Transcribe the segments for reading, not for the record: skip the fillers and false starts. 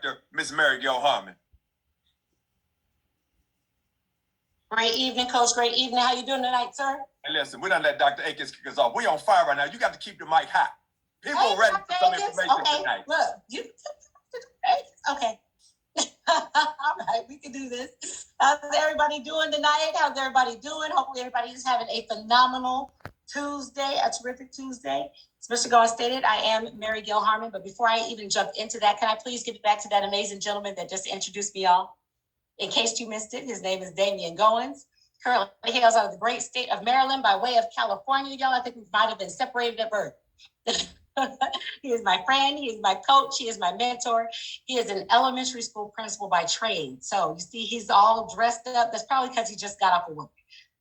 Dr. Miss Mary Gail Harmon. Great evening, Coach. Great evening. How you doing tonight, sir? Hey, listen, we done let Dr. Akins kick us off. We on fire right now. You got to keep the mic hot. People are ready for some information tonight. Look, you okay. All right, we can do this. How's everybody doing tonight? How's everybody doing? Hopefully everybody is having a phenomenal Tuesday, a terrific Tuesday. As Mr. Goins stated, I am Mary Gail Harmon, but before I even jump into that, can I please give it back to that amazing gentleman that just introduced me all? In case you missed it, his name is Damian Goins. Currently hails out of the great state of Maryland by way of California. Y'all, I think we might have been separated at birth. He is my friend. He is my coach. He is my mentor. He is an elementary school principal by trade. So you see, he's all dressed up. That's probably because he just got off of work.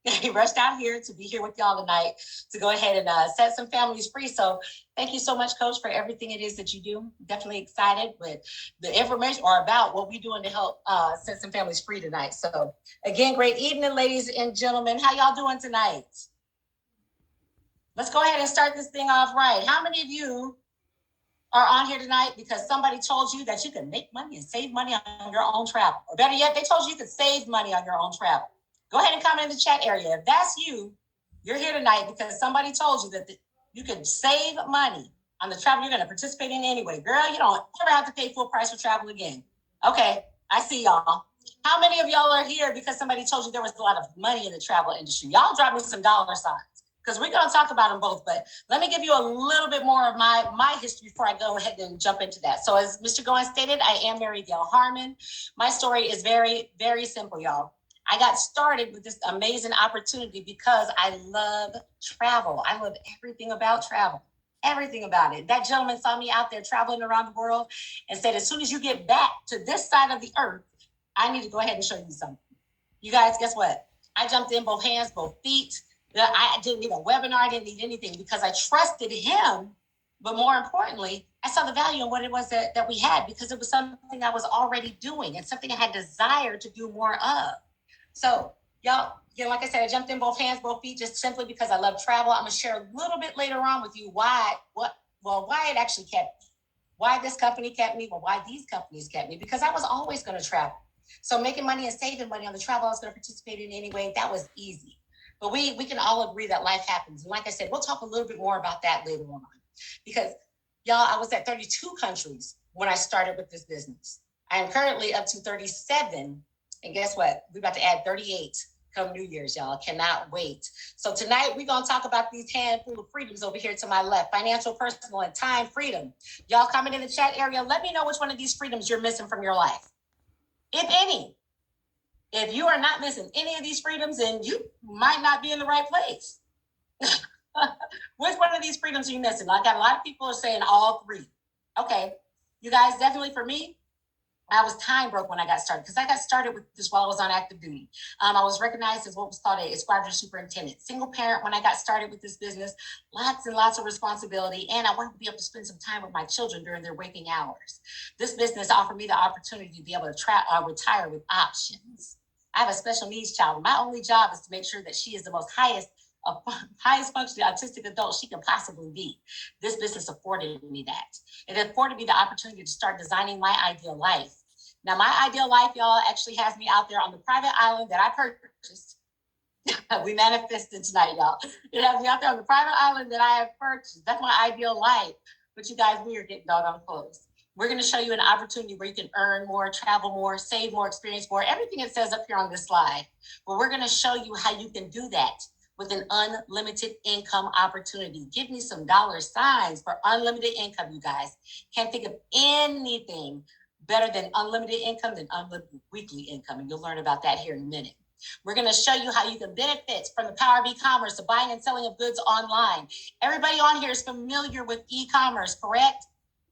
He rushed out here to be here with y'all tonight to go ahead and set some families free. So thank you so much, Coach, for everything it is that you do. Definitely excited with the information or about what we're doing to help set some families free tonight. So again, great evening, ladies and gentlemen. How y'all doing tonight? Let's go ahead and start this thing off right. How many of you are on here tonight because somebody told you that you can make money and save money on your own travel? Or better yet, they told you you could save money on your own travel. Go ahead and comment in the chat area. If that's you, you're here tonight because somebody told you that you can save money on the travel you're going to participate in anyway. Girl, you don't ever have to pay full price for travel again. Okay, I see y'all. How many of y'all are here because somebody told you there was a lot of money in the travel industry? Y'all drop me some dollar signs because we're going to talk about them both. But let me give you a little bit more of my history before I go ahead and jump into that. So as Mr. Goins stated, I am Mary Gail Harmon. My story is very, very simple, y'all. I got started with this amazing opportunity because I love travel. I love everything about travel, everything about it. That gentleman saw me out there traveling around the world and said, as soon as you get back to this side of the earth, I need to go ahead and show you something. You guys, guess what? I jumped in both hands, both feet. I didn't need a webinar. I didn't need anything because I trusted him. But more importantly, I saw the value in what it was that we had because it was something I was already doing and something I had desire to do more of. So y'all, like I said, I jumped in both hands, both feet, just simply because I love travel. I'm gonna share a little bit later on with you why it actually kept me, why this company kept me, why these companies kept me, because I was always gonna travel. So making money and saving money on the travel I was gonna participate in anyway, that was easy. But we can all agree that life happens. And like I said, we'll talk a little bit more about that later on. Because y'all, I was at 32 countries when I started with this business. I am currently up to 37. And guess what? We're about to add 38 come New Year's, y'all. Cannot wait. So tonight, we're going to talk about these handful of freedoms over here to my left. Financial, personal, and time freedom. Y'all comment in the chat area. Let me know which one of these freedoms you're missing from your life. If any. If you are not missing any of these freedoms, then you might not be in the right place. Which one of these freedoms are you missing? I got a lot of people are saying all three. Okay. You guys, definitely for me, I was time broke when I got started because I got started with this while I was on active duty. I was recognized as what was called a squadron superintendent. Single parent when I got started with this business, lots and lots of responsibility, and I wanted to be able to spend some time with my children during their waking hours. This business offered me the opportunity to be able to retire with options. I have a special needs child. My only job is to make sure that she is the most highest functioning autistic adult she can possibly be. This business afforded me that. It afforded me the opportunity to start designing my ideal life. Now, my ideal life, y'all, actually has me out there on the private island that I purchased. We manifested tonight, y'all. It has me out there on the private island that I have purchased. That's my ideal life. But you guys, we are getting doggone close. We're going to show you an opportunity where you can earn more, travel more, save more, experience more, everything it says up here on this slide. But we're going to show you how you can do that with an unlimited income opportunity. Give me some dollar signs for unlimited income, you guys. Can't think of anything better than unlimited income than unlimited weekly income. And you'll learn about that here in a minute. We're going to show you how you can benefit from the power of e-commerce, the buying and selling of goods online. Everybody on here is familiar with e-commerce, correct?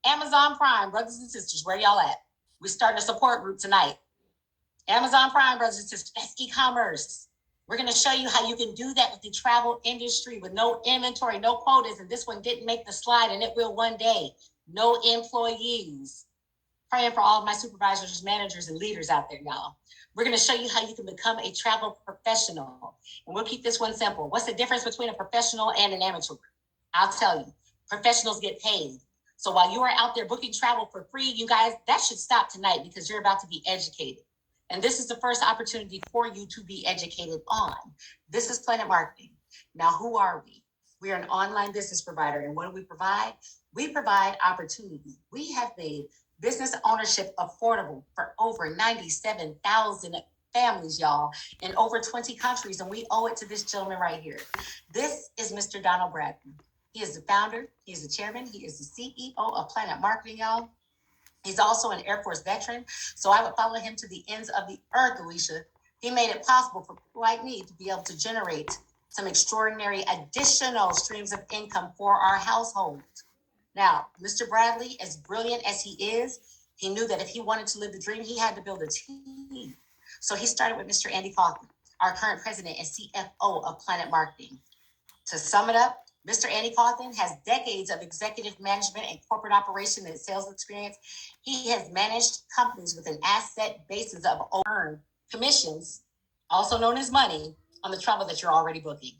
Amazon Prime, brothers and sisters, where y'all at? We're starting a support group tonight. Amazon Prime, brothers and sisters, that's e-commerce. We're going to show you how you can do that with the travel industry with no inventory, no quotas. And this one didn't make the slide, and it will one day. No employees. Praying for all of my supervisors, managers, and leaders out there, y'all. We're going to show you how you can become a travel professional. And we'll keep this one simple. What's the difference between a professional and an amateur? I'll tell you. Professionals get paid. So while you are out there booking travel for free, you guys, that should stop tonight because you're about to be educated. And this is the first opportunity for you to be educated on. This is Planet Marketing. Now, who are we? We are an online business provider. And what do we provide? We provide opportunity. We have made business ownership affordable for over 97,000 families, y'all, in over 20 countries. And we owe it to this gentleman right here. This is Mr. Donald Bradley. He is the founder. He is the chairman. He is the CEO of Planet Marketing, y'all. He's also an Air Force veteran. So I would follow him to the ends of the earth, Alicia. He made it possible for people like me to be able to generate some extraordinary additional streams of income for our household. Now, Mr. Bradley, as brilliant as he is, he knew that if he wanted to live the dream, he had to build a team. So he started with Mr. Andy Kaufman, our current president and CFO of Planet Marketing. To sum it up, Mr. Andy Kaufman has decades of executive management and corporate operation and sales experience. He has managed companies with an asset basis of earned commissions, also known as money, on the travel that you're already booking.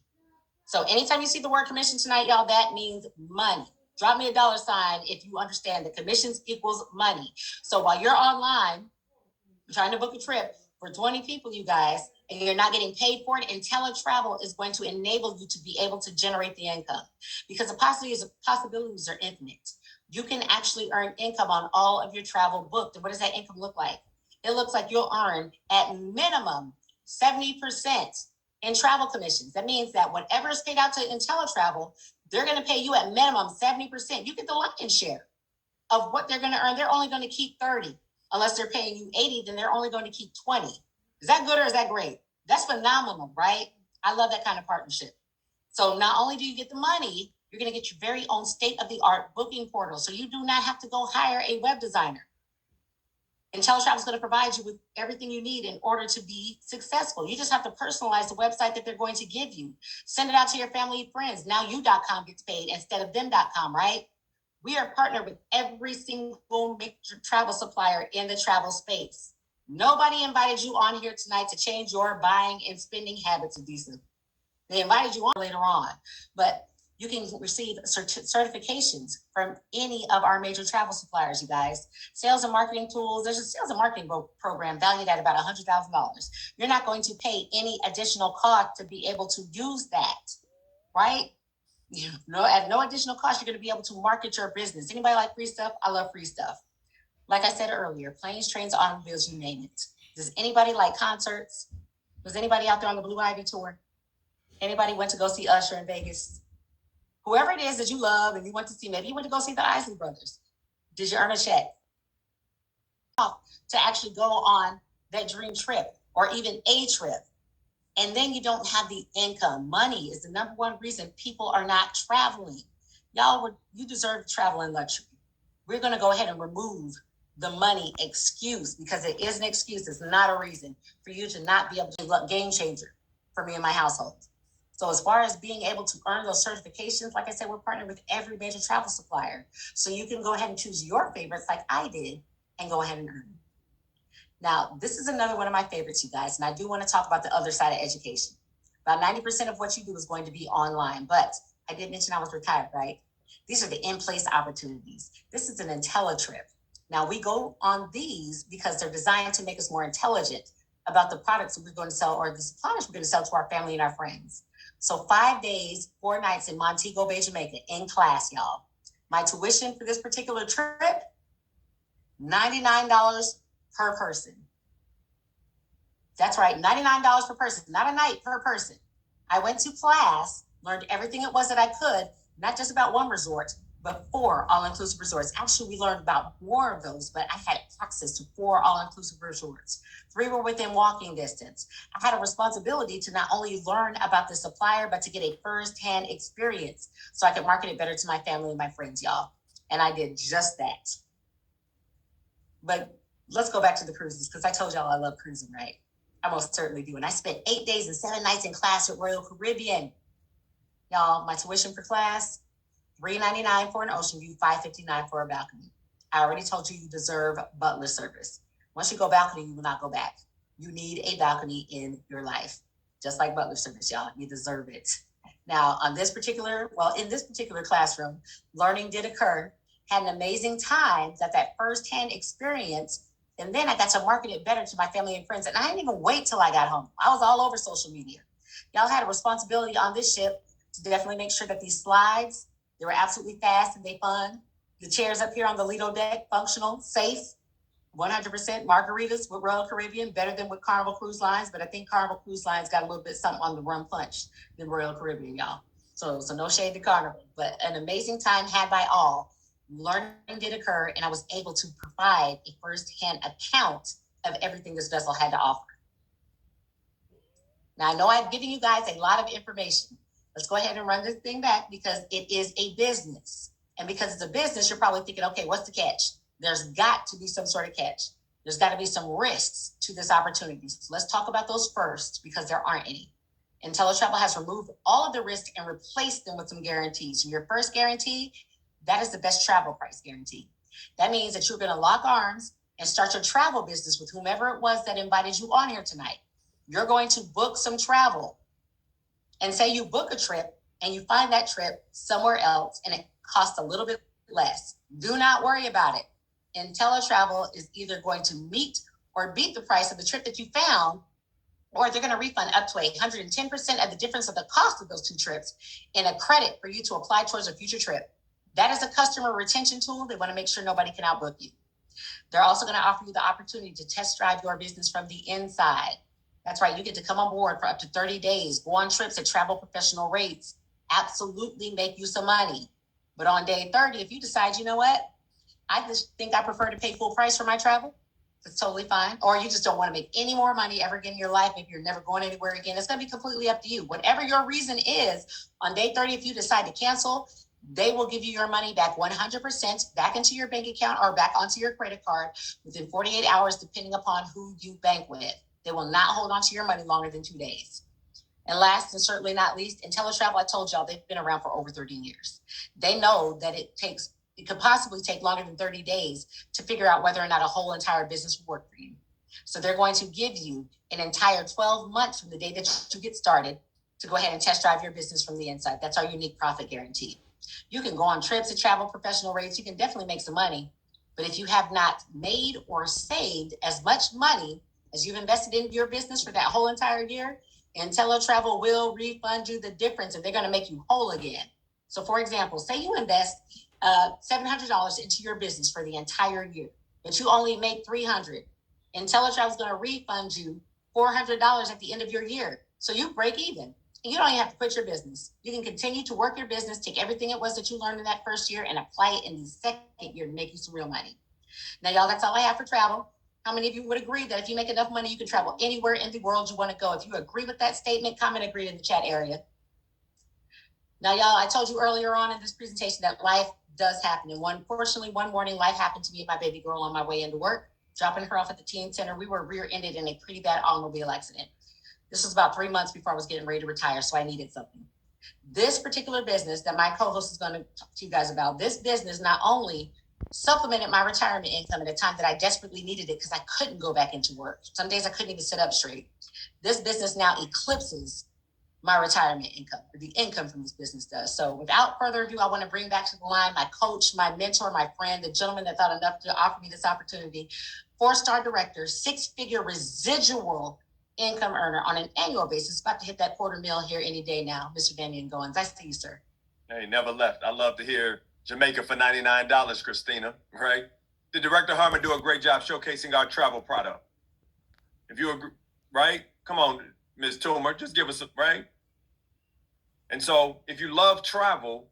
So anytime you see the word commission tonight, y'all, that means money. Drop me a $sign if you understand that commissions equals money. So while you're online trying to book a trip for 20 people, you guys, and you're not getting paid for it, IntelliTravel is going to enable you to be able to generate the income because the possibilities are infinite. You can actually earn income on all of your travel booked. And what does that income look like? It looks like you'll earn at minimum 70% in travel commissions. That means that whatever is paid out to IntelliTravel, they're going to pay you at minimum 70%. You get the lion's share of what they're going to earn. They're only going to keep 30. Unless they're paying you 80, then they're only going to keep 20. Is that good or is that great? That's phenomenal, right? I love that kind of partnership. So not only do you get the money, you're going to get your very own state-of-the-art booking portal. So you do not have to go hire a web designer. IntelliTravel is going to provide you with everything you need in order to be successful. You just have to personalize the website that they're going to give you. Send it out to your family and friends. Now you.com gets paid instead of them.com, right? We are partnered with every single major travel supplier in the travel space. Nobody invited you on here tonight to change your buying and spending habits, Adisa. They invited you on later on, but you can receive certifications from any of our major travel suppliers, you guys. Sales and marketing tools. There's a sales and marketing program valued at about $100,000. You're not going to pay any additional cost to be able to use that, right? At no additional cost, you're going to be able to market your business. Anybody like free stuff? I love free stuff. Like I said earlier, planes, trains, automobiles, you name it. Does anybody like concerts? Was anybody out there on the Blue Ivy tour? Anybody went to go see Usher in Vegas? Whoever it is that you love and you went to see, maybe you went to go see the Isley Brothers. Did you earn a check to actually go on that dream trip or even a trip? And then you don't have the income. Money is the number one reason people are not traveling. Y'all, you deserve to travel in luxury. We're going to go ahead and remove the money excuse because it is an excuse. It's not a reason for you to not be able to look game changer for me and my household. So as far as being able to earn those certifications, like I said, we're partnered with every major travel supplier. So you can go ahead and choose your favorites like I did and go ahead and earn. Now, this is another one of my favorites, you guys, and I do want to talk about the other side of education. About 90% of what you do is going to be online, but I did mention I was retired, right? These are the in-place opportunities. This is an IntelliTrip. Now, we go on these because they're designed to make us more intelligent about the products that we're going to sell or the suppliers we're going to sell to our family and our friends. So 5 days, 4 nights in Montego Bay, Jamaica, in class, y'all. My tuition for this particular trip, $99 per person. That's right, $99 per person, not a night, per person. I went to class, learned everything it was that I could, not just about one resort, but 4 all-inclusive resorts. Actually, we learned about more of those, but I had access to 4 all-inclusive resorts. 3 were within walking distance. I had a responsibility to not only learn about the supplier, but to get a first-hand experience so I could market it better to my family and my friends, y'all. And I did just that. But let's go back to the cruises, because I told y'all I love cruising, right? I most certainly do. And I spent 8 days and 7 nights in class at Royal Caribbean. Y'all, my tuition for class, $399 for an ocean view, $559 for a balcony. I already told you you deserve butler service. Once you go balcony, you will not go back. You need a balcony in your life. Just like butler service, y'all. You deserve it. Now, in this particular classroom, learning did occur. had an amazing time, got that firsthand experience, and then I got to market it better to my family and friends. And I didn't even wait till I got home. I was all over social media. Y'all had a responsibility on this ship to definitely make sure that these slides, they were absolutely fast and they fun. The chairs up here on the Lido deck, functional, safe, 100% margaritas with Royal Caribbean, better than with Carnival Cruise Lines, but I think Carnival Cruise Lines got a little bit something on the rum punch than Royal Caribbean, y'all. So no shade to Carnival, but an amazing time had by all. Learning did occur, and I was able to provide a first-hand account of everything this vessel had to offer. Now, I know I've given you guys a lot of information. Let's go ahead and run this thing back because it is a business. And because it's a business, you're probably thinking, okay, what's the catch? There's got to be some sort of catch. There's got to be some risks to this opportunity. So let's talk about those first because there aren't any. IntelliTravel has removed all of the risk and replaced them with some guarantees. So your first guarantee, that is the best travel price guarantee. That means that you're going to lock arms and start your travel business with whomever it was that invited you on here tonight. You're going to book some travel and say you book a trip and you find that trip somewhere else and it costs a little bit less. Do not worry about it. IntelliTravel is either going to meet or beat the price of the trip that you found, or they're going to refund up to 110% of the difference of the cost of those two trips in a credit for you to apply towards a future trip. That is a customer retention tool. They want to make sure nobody can outbook you. They're also going to offer you the opportunity to test drive your business from the inside. That's right. You get to come on board for up to 30 days, go on trips at travel professional rates, absolutely make you some money. But on day 30, if you decide, you know what, I just think I prefer to pay full price for my travel, it's totally fine. Or you just don't want to make any more money ever again in your life. Maybe you're never going anywhere again. It's going to be completely up to you. Whatever your reason is, on day 30, if you decide to cancel, they will give you your money back 100% back into your bank account or back onto your credit card within 48 hours, depending upon who you bank with. They will not hold on to your money longer than 2 days. And last and certainly not least, IntelliTravel, I told y'all, they've been around for over 30 years. They know that it could possibly take longer than 30 days to figure out whether or not a whole entire business will work for you. So they're going to give you an entire 12 months from the day that you get started to go ahead and test drive your business from the inside. That's our unique profit guarantee. You can go on trips at travel professional rates. You can definitely make some money. But if you have not made or saved as much money as you've invested in your business for that whole entire year, IntelliTravel will refund you the difference and they're going to make you whole again. So for example, say you invest $700 into your business for the entire year, but you only make $300. IntelliTravel is going to refund you $400 at the end of your year. So you break even. And you don't even have to quit your business. You can continue to work your business, take everything it was that you learned in that first year and apply it in the second year to make you some real money. Now, y'all, that's all I have for travel. How many of you would agree that if you make enough money, you can travel anywhere in the world you want to go? If you agree with that statement, comment agree in the chat area. Now, y'all, I told you earlier on in this presentation that life does happen. And unfortunately, one morning, life happened to me and my baby girl on my way into work, dropping her off at the teen center. We were rear-ended in a pretty bad automobile accident. This was about 3 months before I was getting ready to retire, so I needed something. This particular business that my co-host is going to talk to you guys about, this business not only supplemented my retirement income at a time that I desperately needed it because I couldn't go back into work. Some days I couldn't even sit up straight. This business now eclipses my retirement income, or the income from this business does. So without further ado, I want to bring back to the line my coach, my mentor, my friend, the gentleman that thought enough to offer me this opportunity, 4-star director, 6-figure residual income earner on an annual basis, about to hit that $250,000 here any day now, Mr. Damian Goins. I see you, sir. Hey, never left. I love to hear Jamaica for $99, Christina, right? Did Director Harmon do a great job showcasing our travel product? If you agree, right? Come on, Ms. Toomer, just give us a, right? And so if you love travel,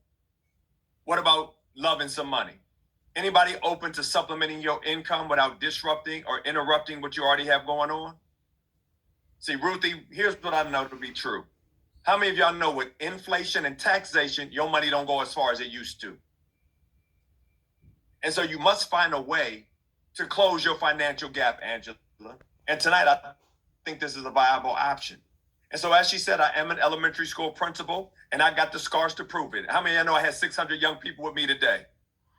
what about loving some money? Anybody open to supplementing your income without disrupting or interrupting what you already have going on? See, Ruthie, here's what I know to be true. How many of y'all know with inflation and taxation, your money don't go as far as it used to? And so you must find a way to close your financial gap, Angela. And tonight, I think this is a viable option. And so as she said, I am an elementary school principal, and I got the scars to prove it. How many of you know I had 600 young people with me today?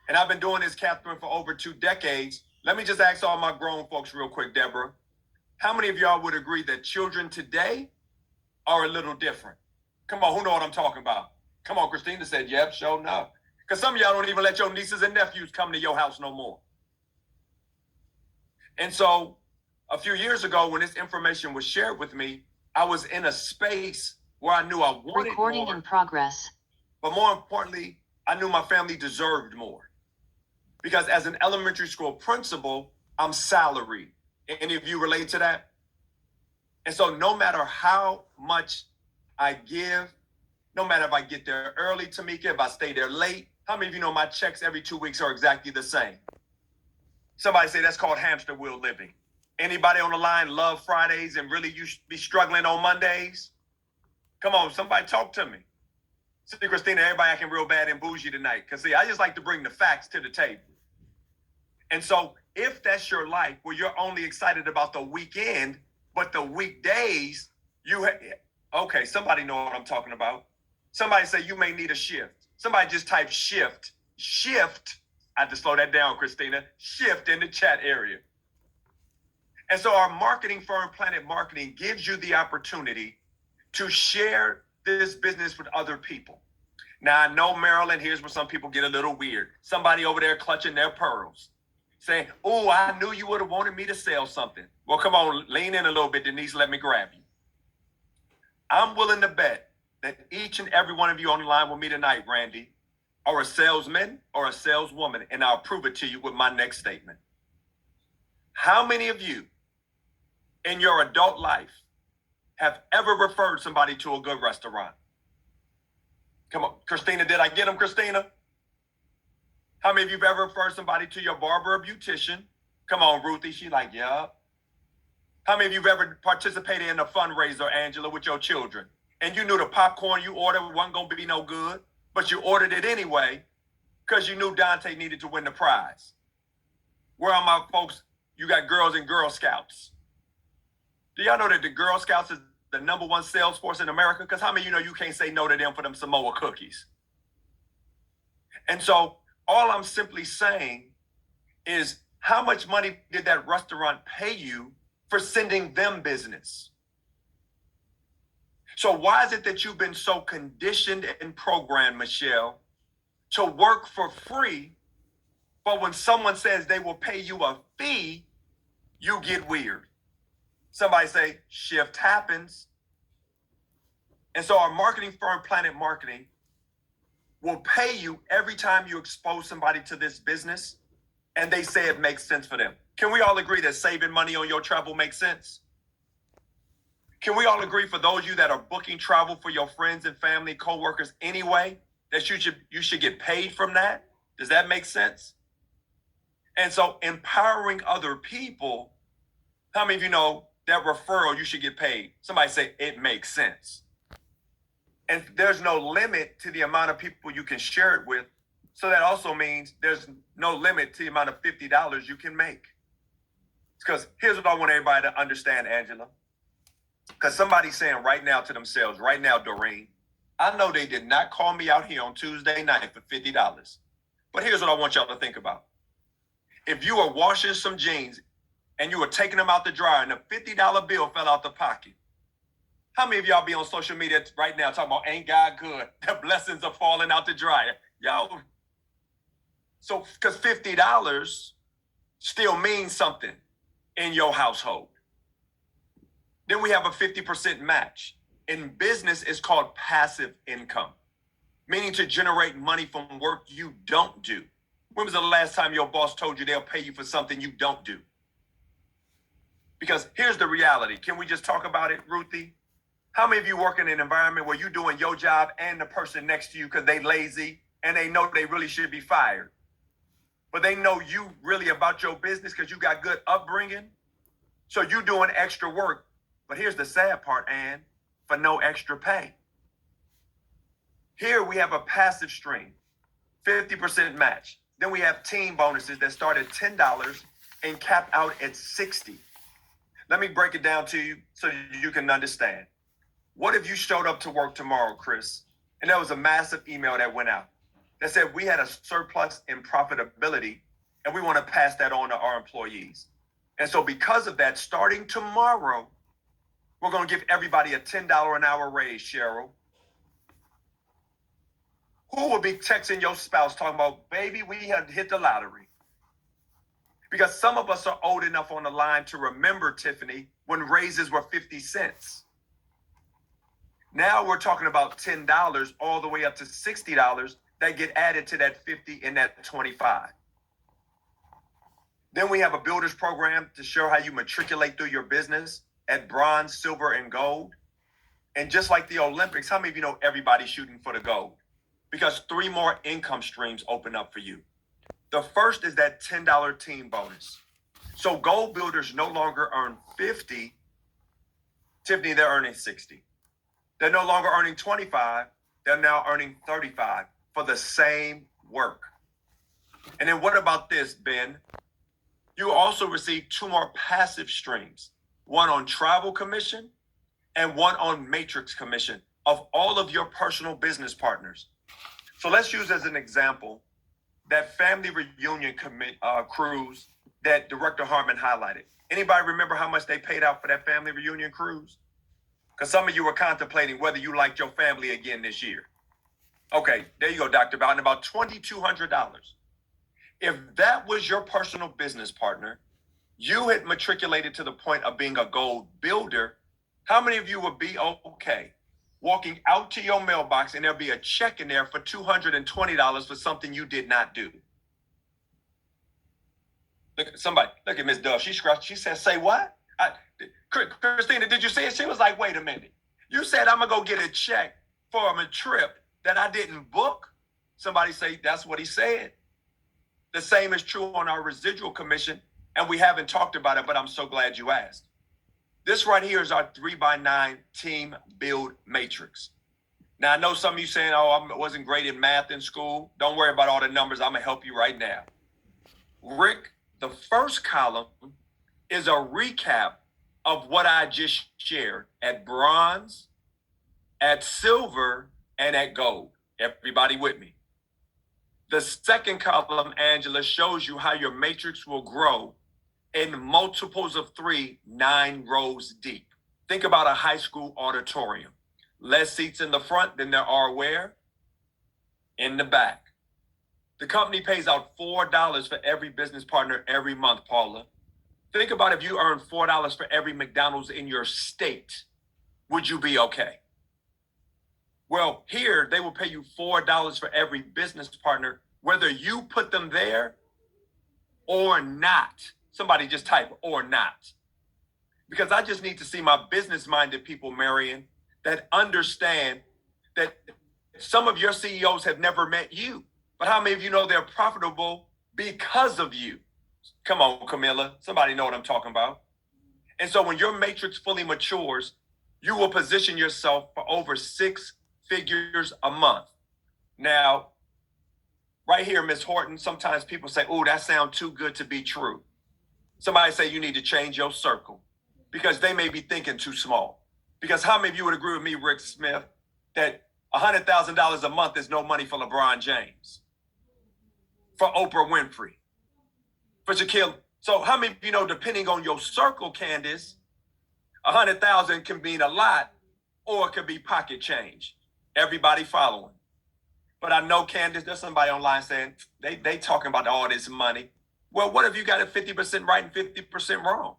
And I've been doing this, Catherine, for over 2 decades. Let me just ask all my grown folks real quick, Deborah. How many of y'all would agree that children today are a little different? Come on, who know what I'm talking about? Come on, Christina said, yep, sure enough. Because some of y'all don't even let your nieces and nephews come to your house no more. And so a few years ago, when this information was shared with me, I was in a space where I knew I wanted Recording more, in progress. but more importantly, I knew my family deserved more. Because as an elementary school principal, I'm salaried. Any of you relate to that? And so no matter how much I give, no matter if I get there early, Tamika, if I stay there late, how many of you know my checks every 2 weeks are exactly the same? Somebody say that's called hamster wheel living. Anybody on the line love Fridays and really you should be struggling on Mondays? Come on, somebody talk to me. See, Christina, everybody acting real bad and bougie tonight. Because see, I just like to bring the facts to the table. And so if that's your life, where you're only excited about the weekend, but the weekdays, okay, somebody know what I'm talking about. Somebody say you may need a shift. Somebody just type shift. Shift. I have to slow that down, Christina. Shift in the chat area. And so our marketing firm, Planet Marketing, gives you the opportunity to share this business with other people. Now, I know, Maryland, here's where some people get a little weird. Somebody over there clutching their pearls, saying, oh, I knew you would have wanted me to sell something. Well, come on, lean in a little bit, Denise, let me grab you. I'm willing to bet that each and every one of you on the line with me tonight, Randy, are a salesman or a saleswoman, and I'll prove it to you with my next statement. How many of you in your adult life have ever referred somebody to a good restaurant? Come on, Christina, did I get them, Christina? How many of you have ever referred somebody to your barber or beautician? Come on, Ruthie, she like, yeah. How many of you have ever participated in a fundraiser, Angela, with your children? And you knew the popcorn you ordered wasn't going to be no good, but you ordered it anyway because you knew Dante needed to win the prize. Where are my folks? You got girls and Girl Scouts. Do y'all know that the Girl Scouts is the #1 sales force in America? Because how many of you know you can't say no to them for them Samoa cookies? And so all I'm simply saying is, how much money did that restaurant pay you for sending them business? So why is it that you've been so conditioned and programmed, Michelle, to work for free, but when someone says they will pay you a fee, you get weird? Somebody say, shift happens. And so our marketing firm, Planet Marketing, will pay you every time you expose somebody to this business and they say it makes sense for them. Can we all agree that saving money on your travel makes sense? Can we all agree, for those of you that are booking travel for your friends and family, coworkers anyway, that you should get paid from that? Does that make sense? And so empowering other people, how many of you know that referral you should get paid? Somebody say it makes sense. And there's no limit to the amount of people you can share it with. So that also means there's no limit to the amount of $50 you can make. Because here's what I want everybody to understand, Angela. Because somebody's saying right now to themselves, right now, Doreen, I know they did not call me out here on Tuesday night for $50. But here's what I want y'all to think about. If you were washing some jeans and you were taking them out the dryer and a $50 bill fell out the pocket, how many of y'all be on social media right now talking about ain't God good? The blessings are falling out the dryer. Y'all, so because $50 still means something in your household. Then we have a 50% match. In business, it's called passive income, meaning to generate money from work you don't do. When was the last time your boss told you they'll pay you for something you don't do? Because here's the reality. Can we just talk about it, Ruthie? How many of you work in an environment where you're doing your job and the person next to you because they lazy and they know they really should be fired? But they know you really about your business because you got good upbringing. So you doing extra work. But here's the sad part, Ann, for no extra pay. Here we have a passive stream, 50% match. Then we have team bonuses that start at $10 and cap out at $60. Let me break it down to you so you can understand. What if you showed up to work tomorrow, Chris, and there was a massive email that went out that said we had a surplus in profitability and we want to pass that on to our employees. And so because of that, starting tomorrow, we're going to give everybody a $10 an hour raise, Cheryl. Who will be texting your spouse talking about, baby, we have hit the lottery? Because some of us are old enough on the line to remember, Tiffany, when raises were 50 cents. Now we're talking about $10 all the way up to $60 that get added to that 50 and that 25. Then we have a builder's program to show how you matriculate through your business at bronze, silver, and gold. And just like the Olympics, how many of you know everybody's shooting for the gold? Because 3 more income streams open up for you. The first is that $10 team bonus. So gold builders no longer earn 50. Tiffany, they're earning 60. They're no longer earning 25. They're now earning 35 for the same work. And then what about this, Ben? You also receive 2 more passive streams, one on travel commission and one on matrix commission of all of your personal business partners. So let's use as an example that family reunion cruise that Director Harmon highlighted. Anybody remember how much they paid out for that family reunion cruise? Because some of you were contemplating whether you liked your family again this year. Okay, there you go, Dr. Bowden, about $2,200. If that was your personal business partner, you had matriculated to the point of being a gold builder, how many of you would be okay walking out to your mailbox and there'll be a check in there for $220 for something you did not do? Look at Miss Dove. She scratched. She said, say what? Christina, did you see it? She was like, wait a minute. You said I'm going to go get a check for a trip that I didn't book? Somebody say, that's what he said. The same is true on our residual commission, and we haven't talked about it, but I'm so glad you asked. This right here is our 3x9 team build matrix. Now, I know some of you saying, oh, I wasn't great in math in school. Don't worry about all the numbers. I'm going to help you right now. Rick, the first column is a recap of what I just shared at bronze, at silver, and at gold. Everybody with me? The second column, Angela, shows you how your matrix will grow in multiples of 3, 9 rows deep. Think about a high school auditorium. Less seats in the front than there are where? In the back. The company pays out $4 for every business partner every month, Paula. Think about if you earn $4 for every McDonald's in your state. Would you be okay? Well, here they will pay you $4 for every business partner, whether you put them there or not. Somebody just type or not. Because I just need to see my business-minded people, Marion, that understand that some of your CEOs have never met you. But how many of you know they're profitable because of you? Come on, Camilla. Somebody know what I'm talking about. And so when your matrix fully matures, you will position yourself for over 6 figures a month. Now, right here, Ms. Horton, sometimes people say, oh, that sounds too good to be true. Somebody say you need to change your circle because they may be thinking too small. Because how many of you would agree with me, Rick Smith, that $100,000 a month is no money for LeBron James, for Oprah Winfrey, for Shaquille? So how many of you know, depending on your circle, Candace, 100,000 can mean a lot or it could be pocket change. Everybody following. But I know, Candace, there's somebody online saying they talking about all this money. Well, what if you got it 50% right and 50% wrong?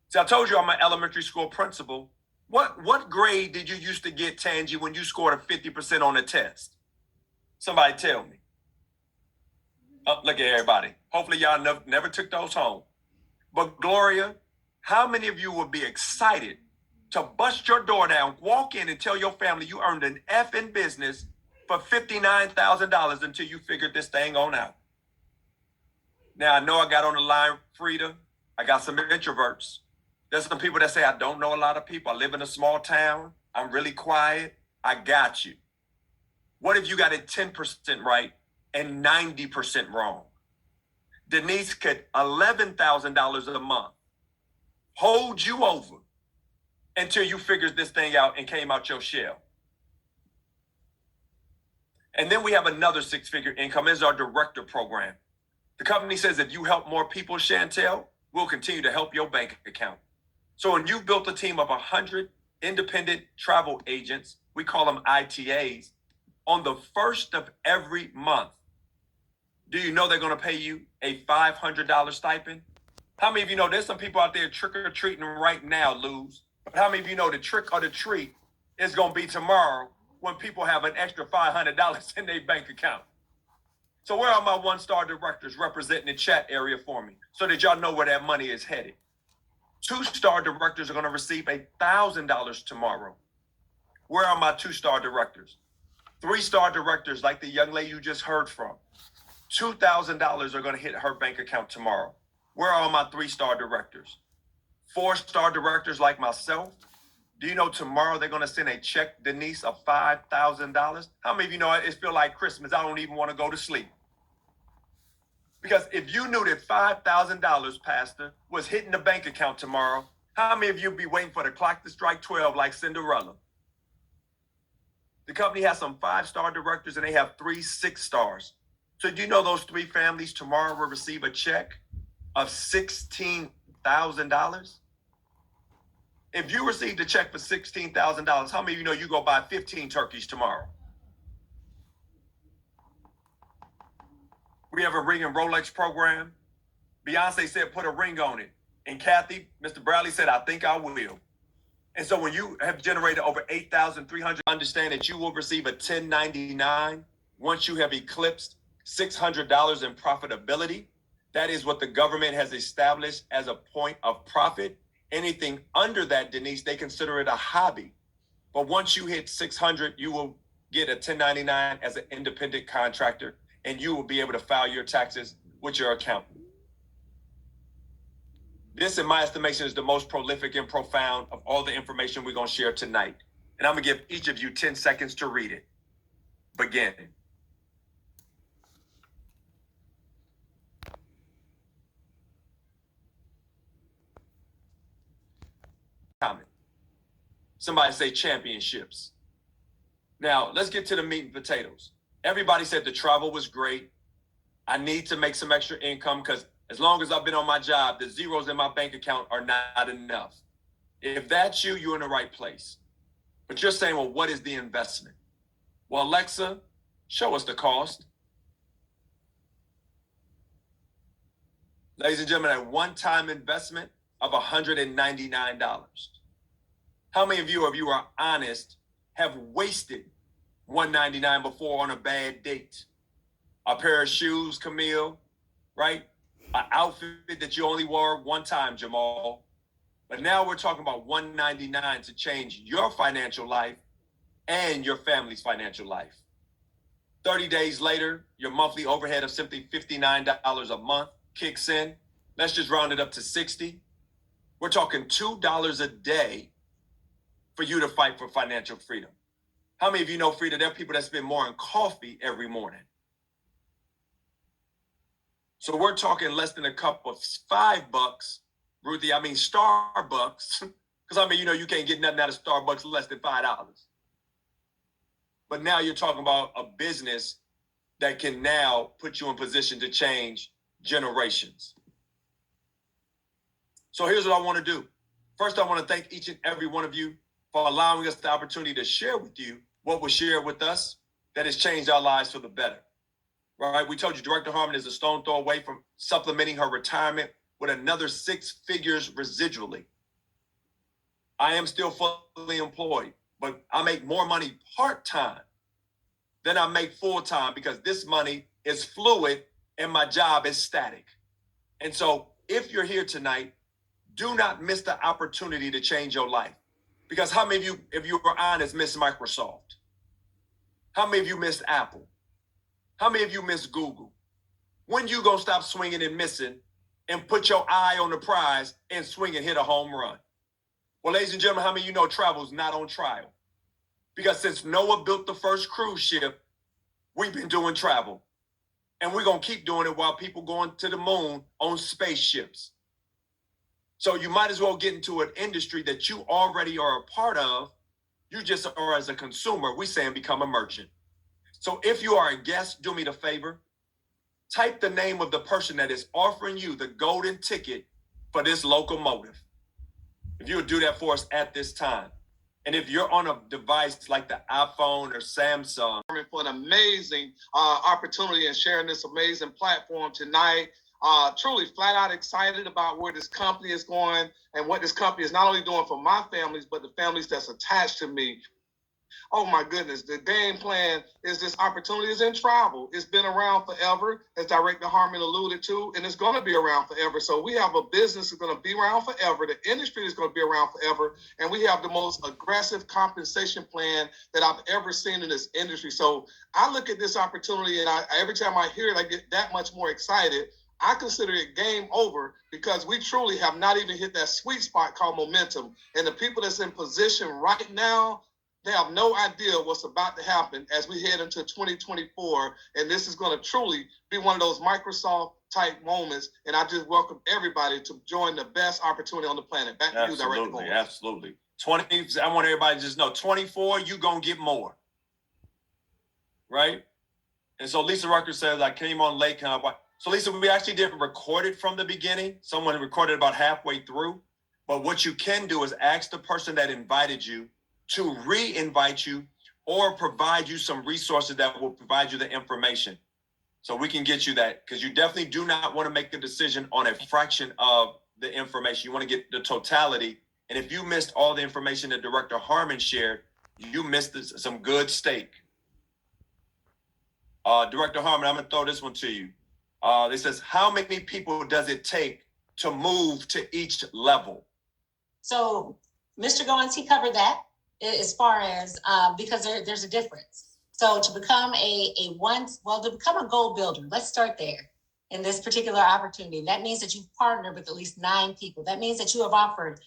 See, I told you I'm an elementary school principal. What grade did you used to get, Tangi, when you scored a 50% on a test? Somebody tell me. Oh, look at everybody. Hopefully y'all never took those home. But Gloria, how many of you would be excited to bust your door down, walk in and tell your family you earned an F in business for $59,000 until you figured this thing on out? Now, I know I got on the line, Frida. I got some introverts. There's some people that say, I don't know a lot of people. I live in a small town. I'm really quiet. I got you. What if you got it 10% right and 90% wrong? Denise could $11,000 a month hold you over until you figured this thing out and came out your shell. And then we have another 6-figure income. Is our director program. The company says if you help more people, Chantel, we'll continue to help your bank account. So when you've built a team of 100 independent travel agents, we call them ITAs, on the first of every month, do you know they're going to pay you a $500 stipend? How many of you know there's some people out there trick-or-treating right now, Luz? But how many of you know the trick or the treat is going to be tomorrow when people have an extra $500 in their bank account? So where are my one-star directors representing the chat area for me so that y'all know where that money is headed? Two-star directors are going to receive $1,000 tomorrow. Where are my two-star directors? Three-star directors, like the young lady you just heard from, $2,000 are going to hit her bank account tomorrow. Where are my three-star directors? Four-star directors like myself, do you know tomorrow they're going to send a check, Denise, of $5,000? How many of you know it feels like Christmas? I don't even want to go to sleep. Because if you knew that $5,000, Pastor, was hitting the bank account tomorrow, how many of you be waiting for the clock to strike 12 like Cinderella? The company has some 5-star directors and they have 3 6-stars. So do you know those 3 families tomorrow will receive a check of $16,000? If you received a check for $16,000, how many of you know you go buy 15 turkeys tomorrow? We have a ring and Rolex program. Beyonce said, put a ring on it. And Kathy, Mr. Bradley said, I think I will. And so when you have generated over 8,300, understand that you will receive a 1099 once you have eclipsed $600 in profitability. That is what the government has established as a point of profit. Anything under that, Denise, they consider it a hobby. But once you hit 600, you will get a 1099 as an independent contractor, and you will be able to file your taxes with your accountant. This, in my estimation, is the most prolific and profound of all the information we're going to share tonight. And I'm going to give each of you 10 seconds to read it. Begin. Comment. Somebody say championships. Now, let's get to the meat and potatoes. Everybody said the travel was great. I need to make some extra income because as long as I've been on my job, the zeros in my bank account are not enough. If that's you, you're in the right place. But you're saying, well, what is the investment? Well, Alexa, show us the cost. Ladies and gentlemen, a one-time investment of $199. How many of you, if you are honest, have wasted $199 before on a bad date? A pair of shoes, Camille, right? An outfit that you only wore one time, Jamal. But now we're talking about $199 to change your financial life and your family's financial life. 30 days later, your monthly overhead of simply $59 a month kicks in. Let's just round it up to 60. We're talking $2 a day for you to fight for financial freedom. How many of you know, Frida, there are people that spend more on coffee every morning? So we're talking less than a cup of $5, Ruthie. I mean Starbucks, because I mean, you know, you can't get nothing out of Starbucks less than $5. But now you're talking about a business that can now put you in position to change generations. So here's what I want to do. First, I want to thank each and every one of you for allowing us the opportunity to share with you what was shared with us that has changed our lives for the better. Right? We told you Director Harmon is a stone throw away from supplementing her retirement with another 6 figures residually. I am still fully employed, but I make more money part-time than I make full-time because this money is fluid and my job is static. And so if you're here tonight, do not miss the opportunity to change your life. Because how many of you, if you were honest, miss Microsoft? How many of you missed Apple? How many of you miss Google? When you gonna stop swinging and missing and put your eye on the prize and swing and hit a home run? Well, ladies and gentlemen, how many of you know travel is not on trial? Because since Noah built the first cruise ship, we've been doing travel. And we're gonna keep doing it while people going to the moon on spaceships. So you might as well get into an industry that you already are a part of. You just are as a consumer. We saying become a merchant. So if you are a guest, do me the favor. Type the name of the person that is offering you the golden ticket for this locomotive. If you would do that for us at this time. And if you're on a device like the iPhone or Samsung, for an amazing opportunity and sharing this amazing platform tonight. Truly flat out excited about where this company is going and what this company is not only doing for my families, but the families that's attached to me. Oh my goodness, the game plan is this opportunity is in travel. It's been around forever, as Director Harmon alluded to, and it's going to be around forever. So we have a business that's going to be around forever. The industry is going to be around forever. And we have the most aggressive compensation plan that I've ever seen in this industry. So I look at this opportunity and every time I hear it, I get that much more excited. I consider it game over because we truly have not even hit that sweet spot called momentum. And the people that's in position right now, they have no idea what's about to happen as we head into 2024. And this is going to truly be one of those Microsoft type moments. And I just welcome everybody to join the best opportunity on the planet. Back to you, Director Goins. Absolutely. 20, I want everybody to just know 24, you're going to get more. Right? And so Lisa Rucker says, I came on late. So Lisa, we actually didn't record it from the beginning. Someone recorded about halfway through. But what you can do is ask the person that invited you to re-invite you or provide you some resources that will provide you the information. So we can get you that, because you definitely do not want to make the decision on a fraction of the information. You want to get the totality. And if you missed all the information that Director Harmon shared, you missed some good steak. Director Harmon, I'm going to throw this one to you. It says, how many people does it take to move to each level? So Mr. Goins, he covered that. As far as because there's a difference. So to become to become a goal builder, let's start there. In this particular opportunity, that means that you've partnered with at least 9 people. That means that you have offered,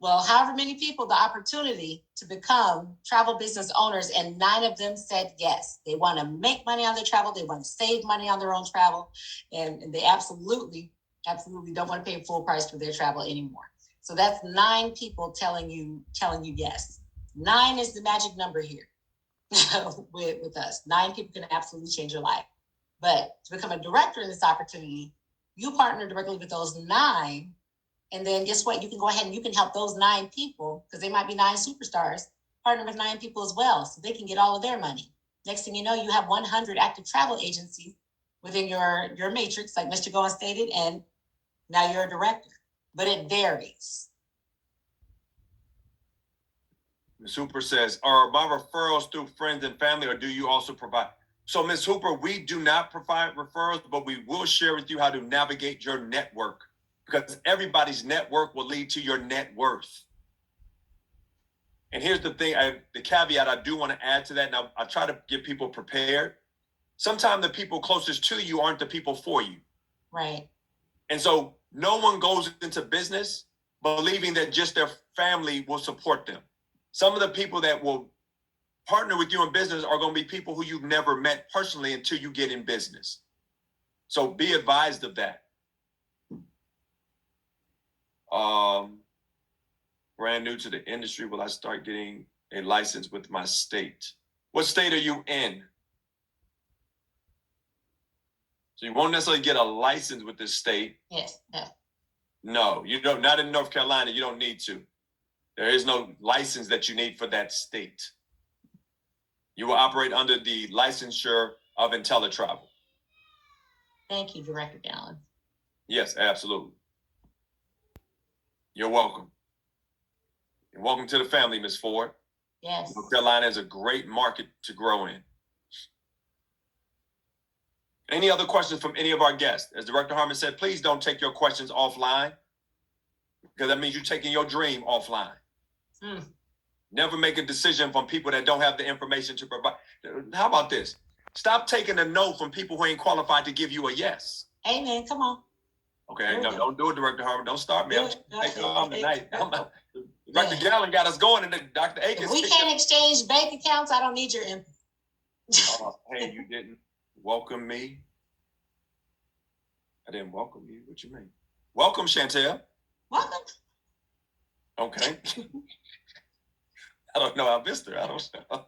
however many people the opportunity to become travel business owners, and 9 of them said yes. They want to make money on their travel. They want to save money on their own travel, and they absolutely don't want to pay full price for their travel anymore. So that's 9 people telling you yes. 9 is the magic number here with us. 9 people can absolutely change your life. But to become a director in this opportunity, you partner directly with those 9. And then guess what? You can go ahead and you can help those 9 people, because they might be 9 superstars, partner with 9 people as well. So they can get all of their money. Next thing you know, you have 100 active travel agencies within your matrix, like Mr. Goins stated, and now you're a director. But it varies. Ms. Hooper says, are my referrals through friends and family, or do you also provide? So Ms. Hooper, we do not provide referrals, but we will share with you how to navigate your network, because everybody's network will lead to your net worth. And here's the thing, the caveat I do want to add to that. Now, I try to get people prepared. Sometimes the people closest to you aren't the people for you. Right. And so no one goes into business believing that just their family will support them. Some of the people that will partner with you in business are going to be people who you've never met personally until you get in business. So be advised of that. Brand new to the industry, will I start getting a license with my state? What state are you in? So you won't necessarily get a license with this state. Yes. No. No, you don't. Not in North Carolina. You don't need to. There is no license that you need for that state. You will operate under the licensure of IntelliTravel. Thank you, Director Gallen. Yes, absolutely. You're welcome. And welcome to the family, Ms. Ford. Yes. North Carolina is a great market to grow in. Any other questions from any of our guests? As Director Harmon said, please don't take your questions offline, because that means you're taking your dream offline. Never make a decision from people that don't have the information to provide. How about this? Stop taking a no from people who ain't qualified to give you a yes. Amen. Come on. Okay, no, don't do it, Director Harmon. Don't start me. Tonight. Dr. Gallen got us going, and Dr. Akins. If we can't exchange bank accounts, I don't need your input. Hey, you didn't welcome me. I didn't welcome you. What you mean? Welcome, Chantel. Welcome. Okay. I don't know. I missed her. I don't know.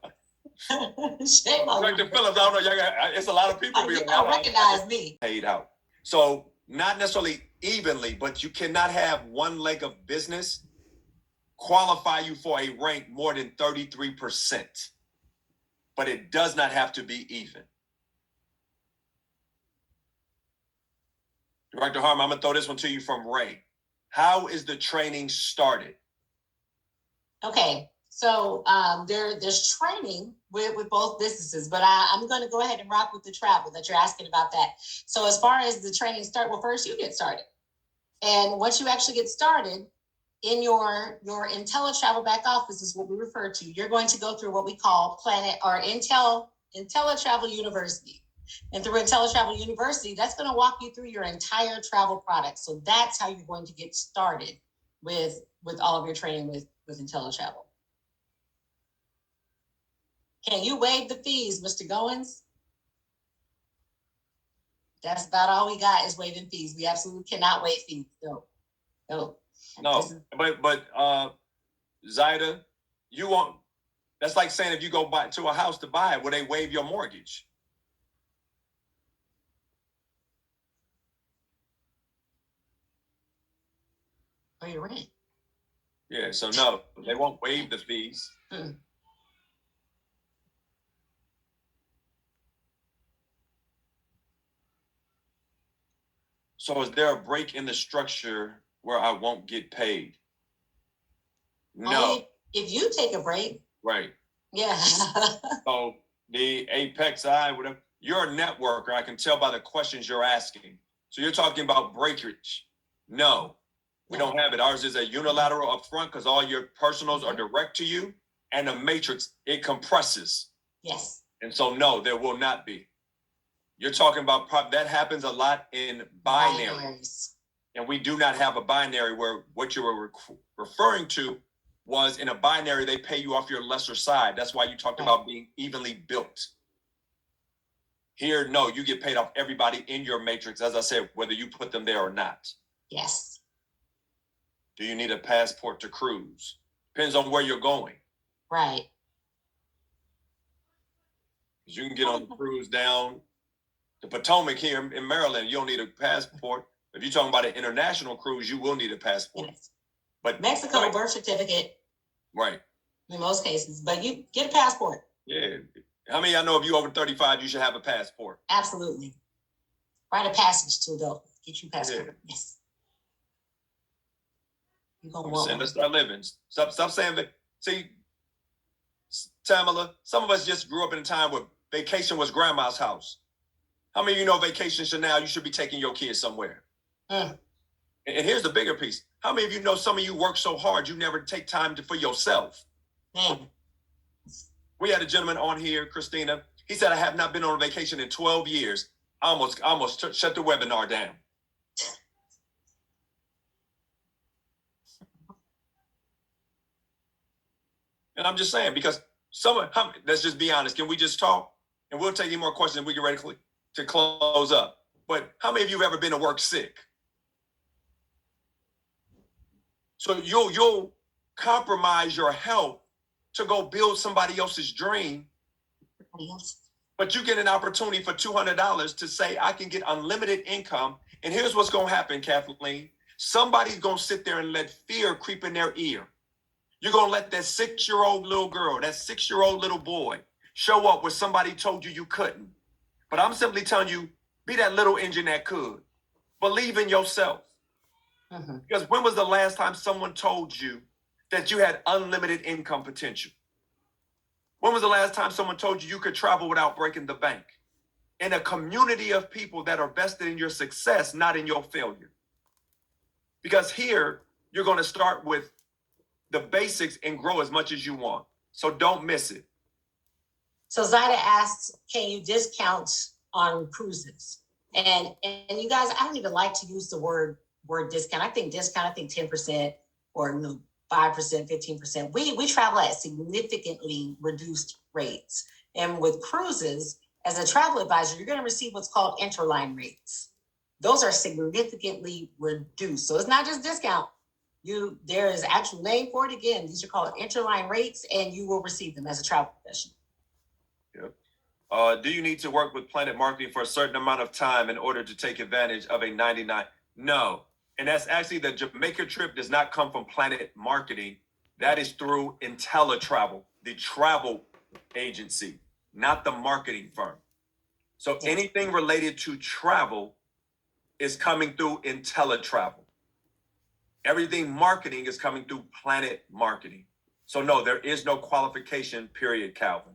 Shame on Dr. you. Phillips, I don't know. It's a lot of people. You don't recognize me. Paid out. So not necessarily evenly, but you cannot have one leg of business qualify you for a rank more than 33%. But it does not have to be even. Director Harmon, I'm going to throw this one to you from Ray. How is the training started? Okay, so there's training with both businesses, but I'm going to go ahead and rock with the travel that you're asking about that. So as far as the training start, well, first you get started. And once you actually get started, in your IntelliTravel back office is what we refer to. You're going to go through what we call Planet or IntelliTravel University. And through IntelliTravel University, that's going to walk you through your entire travel product. So that's how you're going to get started with all of your training with IntelliTravel. Can you waive the fees, Mr. Goins? That's about all we got is waiving fees. We absolutely cannot waive fees. No. No, but Zaida, you won't. That's like saying if you go buy to a house to buy it, will they waive your mortgage? Or your rent. Yeah, so no, they won't waive the fees. So is there a break in the structure where I won't get paid? No. Only if you take a break. Right. Yeah. So the Apex whatever, you're a networker. I can tell by the questions you're asking. So you're talking about breakage. No, we don't have it. Ours is a unilateral upfront because all your personals are direct to you, and the matrix, it compresses. Yes. And so no, there will not be. You're talking about that happens a lot in binaries. And we do not have a binary where what you were referring to was in a binary, they pay you off your lesser side. That's why you talked about being evenly built. Here, no, you get paid off everybody in your matrix, as I said, whether you put them there or not. Yes. Do you need a passport to cruise? Depends on where you're going. Right. You can get on the cruise down the Potomac here in Maryland. You don't need a passport. If you're talking about an international cruise, you will need a passport. Yes. But Mexico, right. Birth certificate. Right. In most cases, but you get a passport. Yeah. How many of y'all know if you over 35, you should have a passport? Absolutely. Write a passage to adult. Get you a passport. Yeah. Yes. You're gonna want one. Let's start living. Stop saying that. See, Tamala, some of us just grew up in a time where vacation was grandma's house. How many of you know vacation should now you should be taking your kids somewhere? And here's the bigger piece. How many of you know some of you work so hard you never take time for yourself? We had a gentleman on here, Christina. He said, I have not been on a vacation in 12 years. I almost shut the webinar down. And I'm just saying, because let's just be honest. Can we just talk? And we'll take any more questions and we get ready to close up. But how many of you have ever been to work sick? So you'll compromise your health to go build somebody else's dream. But you get an opportunity for $200 to say, I can get unlimited income. And here's what's going to happen, Kathleen. Somebody's going to sit there and let fear creep in their ear. You're going to let that 6-year-old little girl, that 6-year-old little boy show up where somebody told you you couldn't. But I'm simply telling you, be that little engine that could. Believe in yourself. Because when was the last time someone told you that you had unlimited income potential? When was the last time someone told you you could travel without breaking the bank? In a community of people that are vested in your success, not in your failure. Because here, you're going to start with the basics and grow as much as you want. So don't miss it. So Zaida asked, can you discount on cruises? And you guys, I don't even like to use the word discount. I think 10% or 5%, 15%. We travel at significantly reduced rates. And with cruises, as a travel advisor, you're going to receive what's called interline rates. Those are significantly reduced. So it's not just discount. There is actual name for it. Again, these are called interline rates, and you will receive them as a travel professional. Do you need to work with Planet Marketing for a certain amount of time in order to take advantage of a 99? No. And that's actually the Jamaica trip does not come from Planet Marketing. That is through IntelliTravel, the travel agency, not the marketing firm. So Yes. anything related to travel is coming through IntelliTravel. Everything marketing is coming through Planet Marketing. So no, there is no qualification period, Calvin.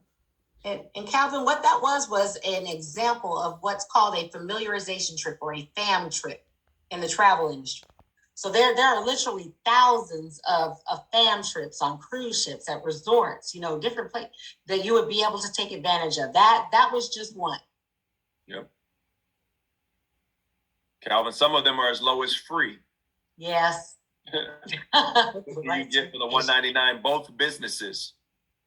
And Calvin, what that was an example of what's called a familiarization trip or a FAM trip in the travel industry. So there are literally thousands of FAM trips on cruise ships, at resorts, different places that you would be able to take advantage of. That was just one. Yep. Calvin, some of them are as low as free. Yes. You get for the $199, both businesses.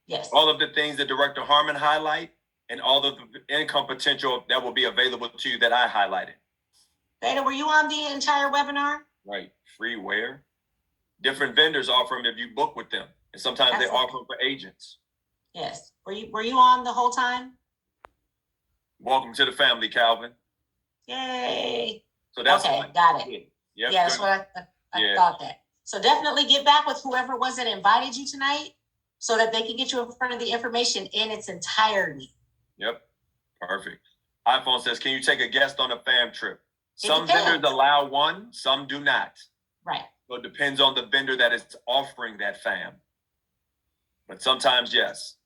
Yes. All of the things that Director Harmon highlight and all of the income potential that will be available to you that I highlighted. Theta, were you on the entire webinar? Right. Free where? Different vendors offer them if you book with them. And sometimes they offer them for agents. Yes. Were you on the whole time? Welcome to the family, Calvin. Yay. So that's okay, what got it. Yep, yeah, that's what I thought that. So definitely get back with whoever it was that invited you tonight so that they can get you in front of the information in its entirety. Yep. Perfect. iPhone says, can you take a guest on a fam trip? Some depends. vendors allow one, some do not. Right. So it depends on the vendor that is offering that fam. But sometimes, yes.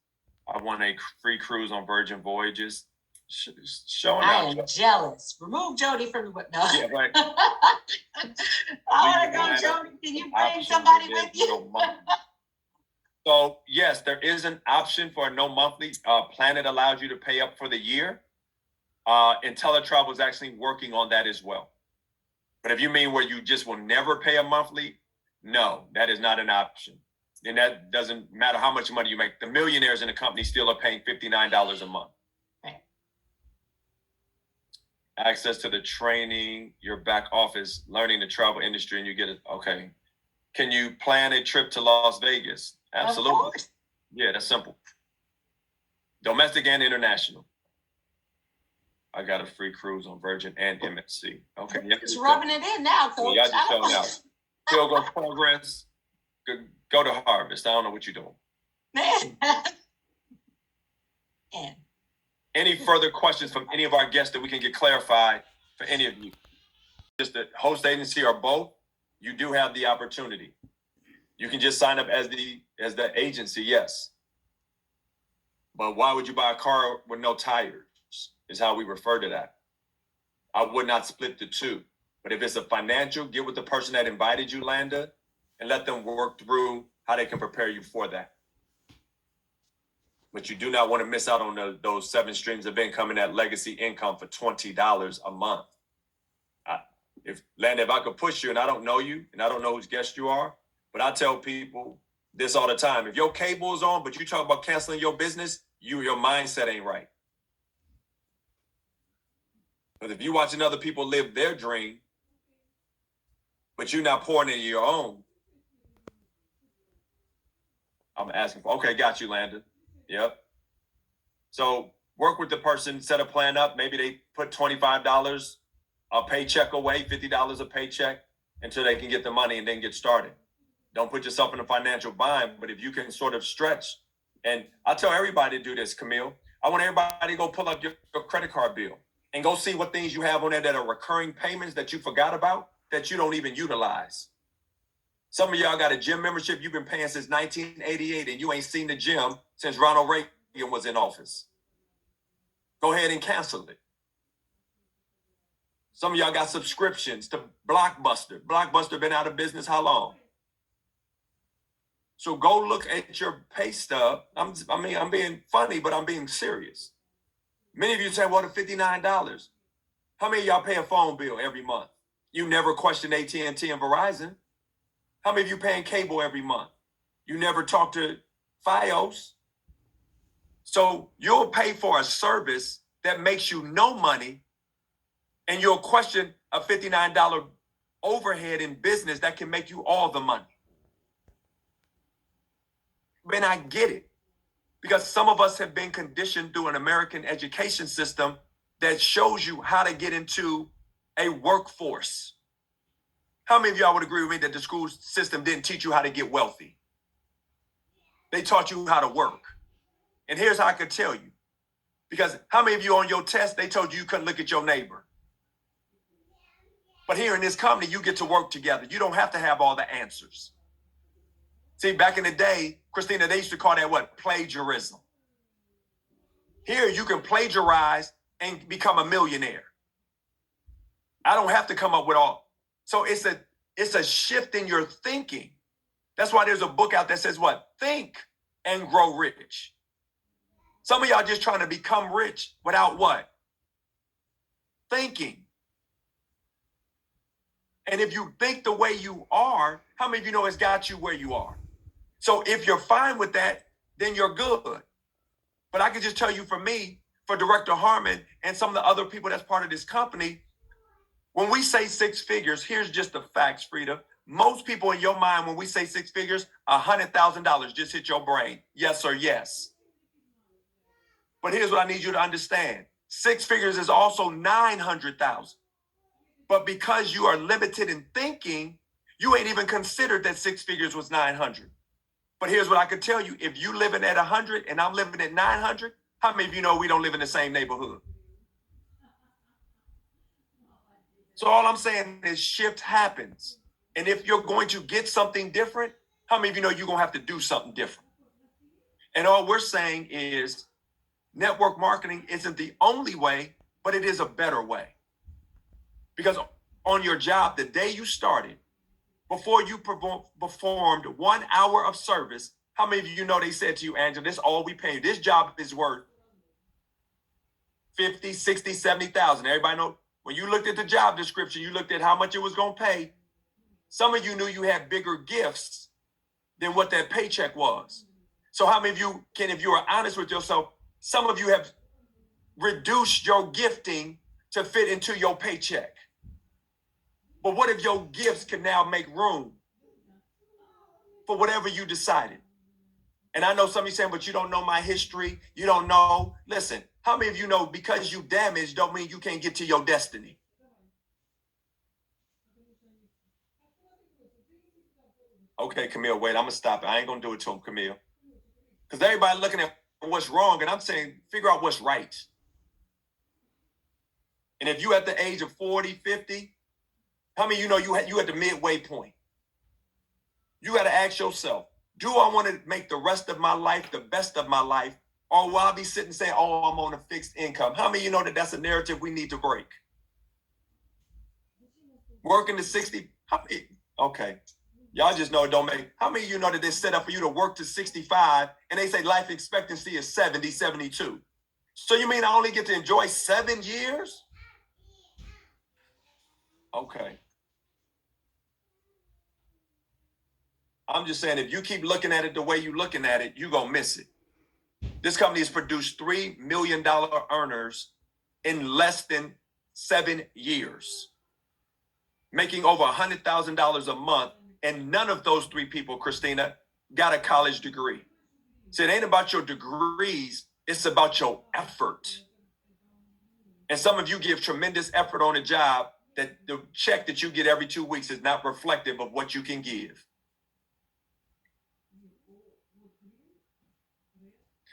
I want a free cruise on Virgin Voyages. Showing I out. am jealous. Remove Jody from the no. Yeah, right. I want to go, Jody. Can you bring somebody with you? So yes, there is an option for a no monthly. Planet allows you to pay up for the year. IntelliTravel is actually working on that as well. But if you mean where you just will never pay a monthly, no, that is not an option. And that doesn't matter how much money you make. The millionaires in the company still are paying $59 a month. Right. Access to the training, your back office, learning the travel industry, and you get it. Okay. Can you plan a trip to Las Vegas? Absolutely. Yeah, that's simple. Domestic and international. I got a free cruise on Virgin and MSC. Okay. Yep, just rubbing it in now, Coach. Yeah, y'all just showing out. Still go progress. Go to Harvest. I don't know what you're doing. Man. Any further questions from any of our guests that we can get clarified for any of you? Just the host agency or both, you do have the opportunity. You can just sign up as the agency, yes. But why would you buy a car with no tires? Is how we refer to that. I would not split the two. But if it's a financial, get with the person that invited you, Landa, and let them work through how they can prepare you for that. But you do not want to miss out on those 7 streams of income and that legacy income for $20 a month. If I could push you and I don't know you and I don't know whose guest you are, but I tell people this all the time. If your cable is on, but you talk about canceling your business, your mindset ain't right. But if you're watching other people live their dream, but you're not pouring into your own, I'm asking for, okay, got you, Landon. Yep. So work with the person, set a plan up. Maybe they put $25 a paycheck away, $50 a paycheck until they can get the money and then get started. Don't put yourself in a financial bind, but if you can sort of stretch, and I tell everybody to do this, Camille. I want everybody to go pull up your credit card bill and go see what things you have on there that are recurring payments that you forgot about that you don't even utilize. Some of y'all got a gym membership you've been paying since 1988 and you ain't seen the gym since Ronald Reagan was in office. Go ahead and cancel it. Some of y'all got subscriptions to Blockbuster. Blockbuster been out of business how long? So go look at your pay stub. I'm being funny, but I'm being serious. Many of you say, well, the $59. How many of y'all pay a phone bill every month? You never question AT&T and Verizon. How many of you paying cable every month? You never talk to Fios. So you'll pay for a service that makes you no money, and you'll question a $59 overhead in business that can make you all the money. Man, I get it. Because some of us have been conditioned through an American education system that shows you how to get into a workforce. How many of y'all would agree with me that the school system didn't teach you how to get wealthy? They taught you how to work. And here's how I could tell you. Because how many of you on your test, they told you couldn't look at your neighbor? But here in this company, you get to work together. You don't have to have all the answers. See, back in the day, Christina, they used to call that what? Plagiarism. Here, you can plagiarize and become a millionaire. I don't have to come up with all. So it's a shift in your thinking. That's why there's a book out that says what? Think and grow rich. Some of y'all just trying to become rich without what? Thinking. And if you think the way you are, how many of you know it's got you where you are? So if you're fine with that, then you're good. But I can just tell you for me, for Director Harmon and some of the other people that's part of this company, when we say six figures, here's just the facts, Frida. Most people in your mind, when we say six figures, $100,000 just hit your brain. Yes or yes. But here's what I need you to understand. Six figures is also 900,000. But because you are limited in thinking, you ain't even considered that six figures was 900. But here's what I can tell you. If you living at 100 and I'm living at 900, how many of you know we don't live in the same neighborhood? So all I'm saying is shift happens. And if you're going to get something different, how many of you know you're going to have to do something different? And all we're saying is network marketing isn't the only way, but it is a better way. Because on your job, the day you started, before you performed 1 hour of service, how many of you know they said to you, Angela, this is all we pay you. This job is worth 50, 60, 70,000. Everybody know when you looked at the job description, you looked at how much it was going to pay. Some of you knew you had bigger gifts than what that paycheck was. So how many of you can, if you are honest with yourself, some of you have reduced your gifting to fit into your paycheck. But what if your gifts can now make room for whatever you decided? And I know some of you saying, but you don't know my history. You don't know. Listen, how many of you know because you damaged don't mean you can't get to your destiny? Okay, Camille, wait, I'm going to stop it. I ain't going to do it to him, Camille. Because everybody looking at what's wrong, and I'm saying figure out what's right. And if you at the age of 40, 50, how many of you know you at the midway point? You got to ask yourself, do I want to make the rest of my life the best of my life? Or will I be sitting saying, oh, I'm on a fixed income? How many of you know that that's a narrative we need to break? Working to 60, how many? Okay. Y'all just know it don't make. How many of you know that they set up for you to work to 65 and they say life expectancy is 70, 72? So you mean I only get to enjoy 7 years? Okay. I'm just saying, if you keep looking at it the way you're looking at it, you're going to miss it. This company has produced $3 million earners in less than 7 years, making over $100,000 a month. And none of those three people, Christina, got a college degree. So it ain't about your degrees. It's about your effort. And some of you give tremendous effort on a job that the check that you get every 2 weeks is not reflective of what you can give.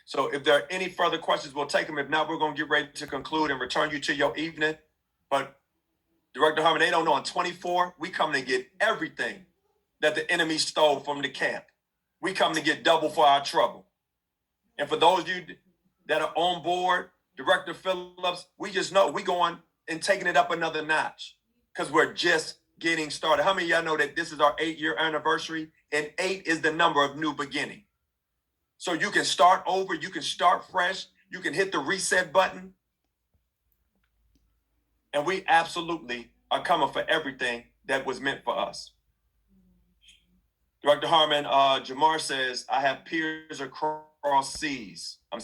So if there are any further questions, we'll take them. If not, we're going to get ready to conclude and return you to your evening. But Director Harmon, they don't know, on 24, we come to get everything that the enemy stole from the camp. We come to get double for our trouble. And for those of you that are on board, Director Phillips, we just know we going and taking it up another notch because we're just getting started. How many of y'all know that this is our 8-year anniversary, and 8 is the number of new beginning? So you can start over, you can start fresh, you can hit the reset button. And we absolutely are coming for everything that was meant for us. Director Harmon, Jamar says, I have peers across seas. I'm